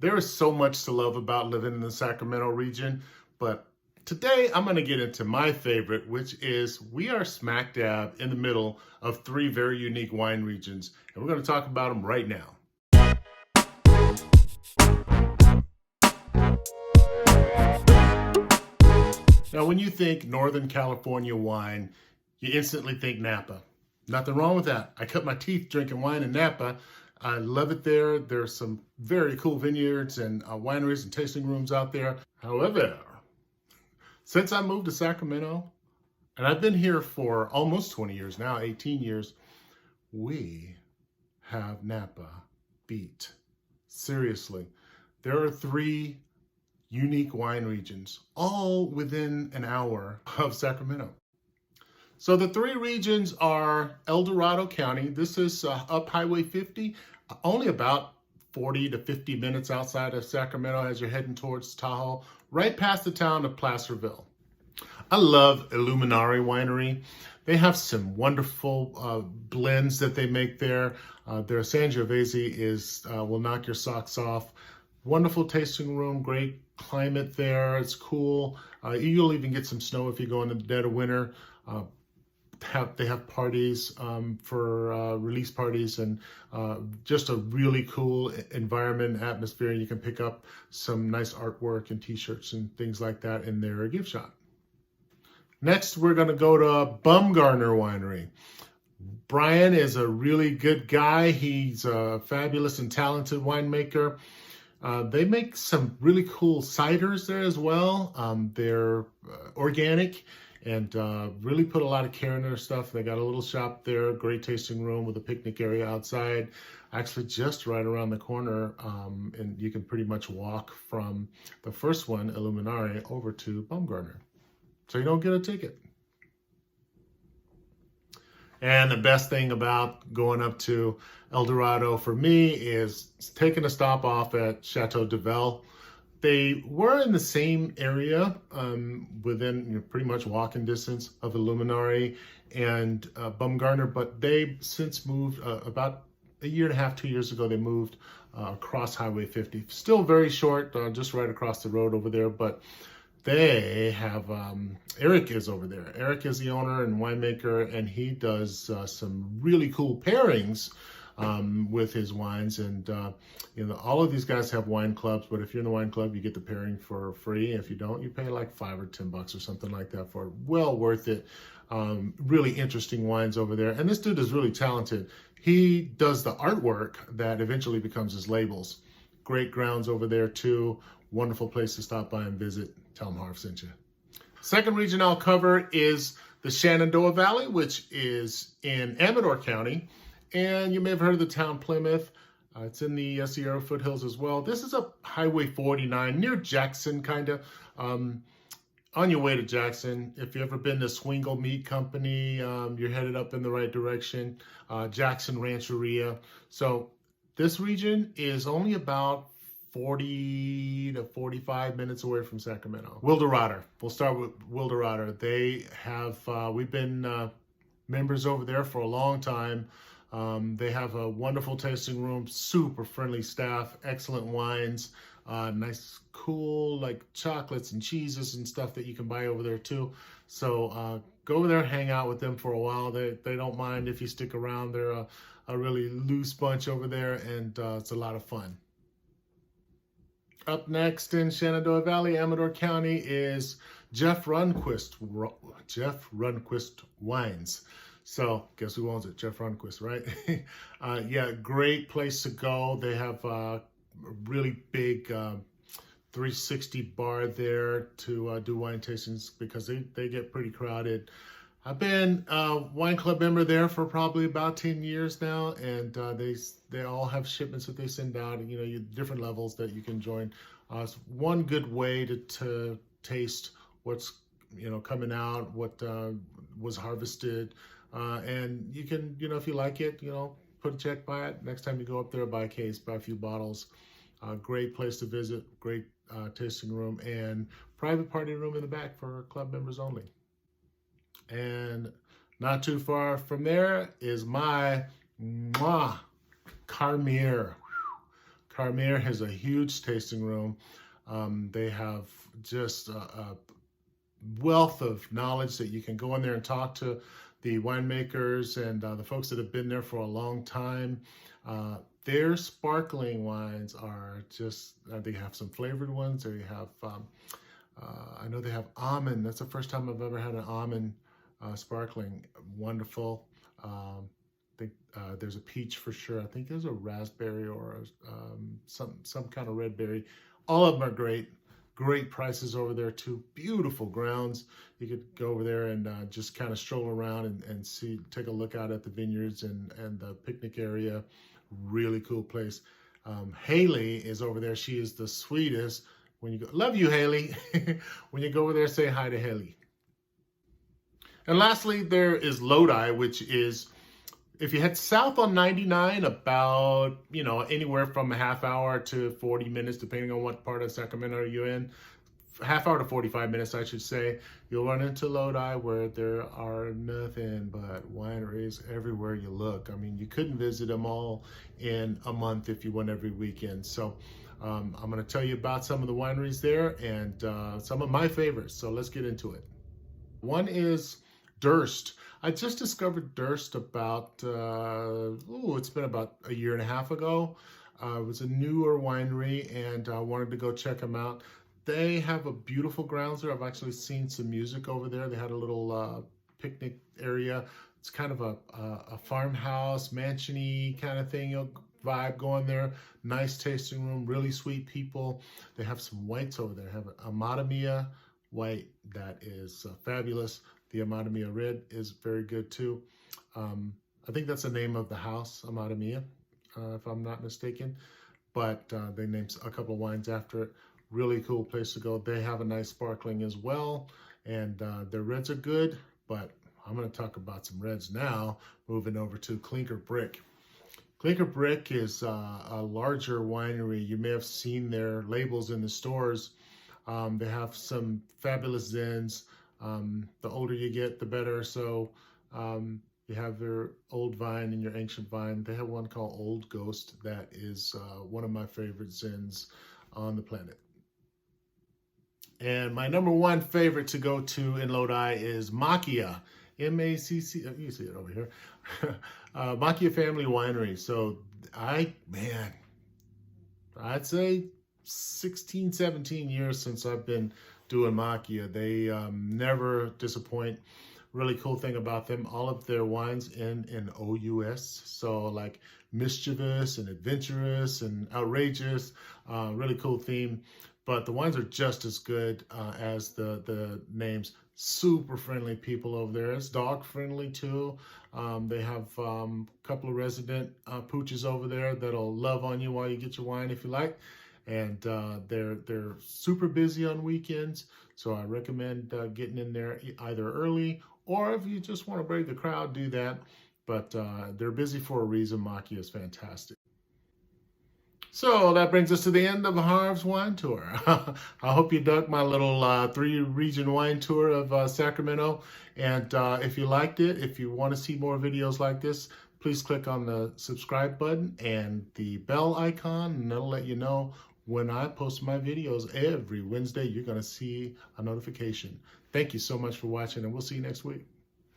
There is so much to love about living in the Sacramento region, but today I'm going to get into my favorite, which is we are smack dab in the middle of three very unique wine regions, and we're going to talk about them right now. Now, when you think Northern California wine, you instantly think Napa. Nothing wrong with that. I cut my teeth drinking wine in Napa. I love it there. There's some very cool vineyards and wineries and tasting rooms out there. However, since I moved to Sacramento, and I've been here for almost 20 years now, 18 years, we have Napa beat. Seriously. There are three unique wine regions, all within an hour of Sacramento. So the three regions are El Dorado County. This is up Highway 50, only about 40 to 50 minutes outside of Sacramento as you're heading towards Tahoe, right past the town of Placerville. I love Illuminari Winery. They have some wonderful blends that they make there. Their Sangiovese will knock your socks off. Wonderful tasting room, great climate there. It's cool. You'll even get some snow if you go in the dead of winter. They have parties for release parties and just a really cool environment, atmosphere. You can pick up some nice artwork and t-shirts and things like that in their gift shop. Next, we're going to go to Bumgarner Winery. Brian is a really good guy. He's a fabulous and talented winemaker. They make some really cool ciders there as well. They're organic and really put a lot of care in their stuff. They got a little shop there, great tasting room with a picnic area outside, actually just right around the corner. And you can pretty much walk from the first one, Illuminari, over to Bumgarner. So you don't get a ticket. And the best thing about going up to El Dorado for me is taking a stop off at Chateau Duvel. They were in the same area within pretty much walking distance of Illuminari and Bumgarner, but they since moved about a year and a half, 2 years ago, they moved across Highway 50. Still very short, just right across the road over there, but they have, Eric is over there. Eric is the owner and winemaker, and he does some really cool pairings with his wines. And, all of these guys have wine clubs, but if you're in the wine club, you get the pairing for free. If you don't, you pay like $5 or $10 or something like that for it. Well worth it. Really interesting wines over there. And this dude is really talented. He does the artwork that eventually becomes his labels. Great grounds over there too. Wonderful place to stop by and visit. Tell them Harv sent you. Second region I'll cover is the Shenandoah Valley, which is in Amador County. And you may have heard of the town Plymouth. It's in the Sierra foothills as well. This is up Highway 49 near Jackson, kind of. On your way to Jackson, if you've ever been to Swingle Meat Company, you're headed up in the right direction. Jackson Rancheria. So this region is only about 40 to 45 minutes away from Sacramento. Wildorado. We'll start with Wildorado. They have, we've been members over there for a long time. They have a wonderful tasting room, super friendly staff, excellent wines, nice, cool, like chocolates and cheeses and stuff that you can buy over there too. So go over there, hang out with them for a while. They don't mind if you stick around. They're a really loose bunch over there, and it's a lot of fun. Up next in Shenandoah Valley, Amador County, is Jeff Runquist Wines. So guess who owns it? Jeff Runquist, right? Yeah, great place to go. They have a really big 360 bar there to do wine tastings because they get pretty crowded. I've been a wine club member there for probably about 10 years now, and they all have shipments that they send out, and different levels that you can join. It's one good way to taste what's coming out, what was harvested, and you can if you like it, put a check by it. Next time you go up there, buy a case, buy a few bottles. Great place to visit, great tasting room, and private party room in the back for club members only. And not too far from there is my Carmier Carmier has a huge tasting room. They have just a wealth of knowledge that you can go in there and talk to the winemakers and the folks that have been there for a long time. Their sparkling wines are just, they have some flavored ones. They have, I know they have almond. That's the first time I've ever had an almond sparkling. Wonderful. There's a peach for sure. I think there's a raspberry or some kind of red berry. All of them are great. Great prices over there too. Beautiful grounds. You could go over there and just kind of stroll around and see, take a look out at the vineyards and the picnic area. Really cool place. Haley is over there. She is the sweetest. When you go, love you, Haley. When you go over there, say hi to Haley. And lastly, there is Lodi, which is, if you head south on 99, about, anywhere from a half hour to 40 minutes, depending on what part of Sacramento you're in, half hour to 45 minutes, I should say, you'll run into Lodi, where there are nothing but wineries everywhere you look. I mean, you couldn't visit them all in a month if you went every weekend. So I'm going to tell you about some of the wineries there and some of my favorites. So let's get into it. One is Durst. I just discovered Durst about, it's been about a year and a half ago. It was a newer winery and I wanted to go check them out. They have a beautiful grounds there. I've actually seen some music over there. They had a little picnic area. It's kind of a farmhouse, mansion-y kind of thing, vibe going there. Nice tasting room, really sweet people. They have some whites over there. They have a Amata Mia white that is fabulous. The Amata Mia red is very good too. I think that's the name of the house, Amata Mia, if I'm not mistaken. But they named a couple of wines after it. Really cool place to go. They have a nice sparkling as well. And their reds are good, but I'm going to talk about some reds now, moving over to Clinker Brick. Clinker Brick is a larger winery. You may have seen their labels in the stores. They have some fabulous Zens. The older you get, the better. So you have your old vine and your ancient vine. They have one called Old Ghost that is one of my favorite Zens on the planet. And my number one favorite to go to in Lodi is Macchia, M-A-C-C, you see it over here, Macchia Family Winery. So I'd say 16, 17 years since I've been doing Macchia. They never disappoint. Really cool thing about them, all of their wines end in O-U-S, so like mischievous and adventurous and outrageous, really cool theme. But the wines are just as good as the names. Super friendly people over there. It's dog friendly too. They have a couple of resident pooches over there that'll love on you while you get your wine if you like. And they're super busy on weekends, so I recommend getting in there either early, or if you just want to break the crowd, do that. But they're busy for a reason. Macchia is fantastic. So that brings us to the end of Harv's wine tour. I hope you dug my little 3-region wine tour of Sacramento. And if you liked it, if you want to see more videos like this, please click on the subscribe button and the bell icon, and that'll let you know when I post my videos every Wednesday. You're going to see a notification. Thank you so much for watching, and we'll see you next week.